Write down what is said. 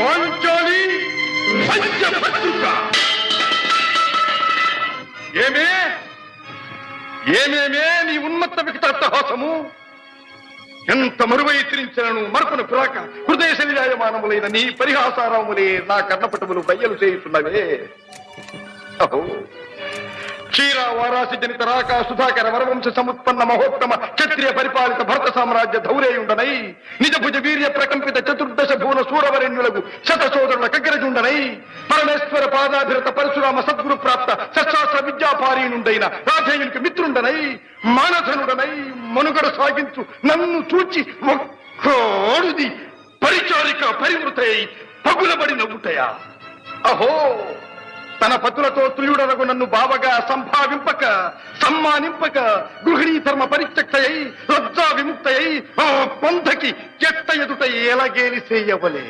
పాంచాలి పంచభద్రుక ఏమేమే నీ ఉన్మత్త వికటాట్టహాసము ఎంత మరువై తిరించను మరపున పురాక హృదయ శరీరాయమానములైన నీ పరిహాసారములే నా కర్ణపటములు బయ్యలు చేయుతున్నవే అహో క్షీర వారాసి జనిత రాక సుధాకర వరవంశ సముత్పన్న మహోత్తమ క్షత్రియ పరిపాలిత భరత సామ్రాజ్య ధౌరేయుండనై నిజ భుజ వీర్య ప్రకంపిత చతుర్దశ భువన సూరవరెణ్యులకు శత సోదరుల కగ్గరజుండనై పరమేశ్వర పాదాభిరత పరశురామ సద్గురు ప్రాప్త సశాస్త్ర విద్యాపారీనుండైన రాధేయునికి మిత్రుండనై మానధనుడనై మనుగడ సాగించు నన్ను చూచి ఒక్కోడుది పరిచారిక పరివృతై పగులబడి నవ్వుటయా అహో తన పతులతో తుల్యుడనగు నన్ను బావగా సంభావింపక సమ్మానింపక గృహిణీ ధర్మ పరిత్యక్తయై లజ్జా విముక్తయై ఆ పంథకి చెత్త ఎదుట ఎలగేలి చేయవలే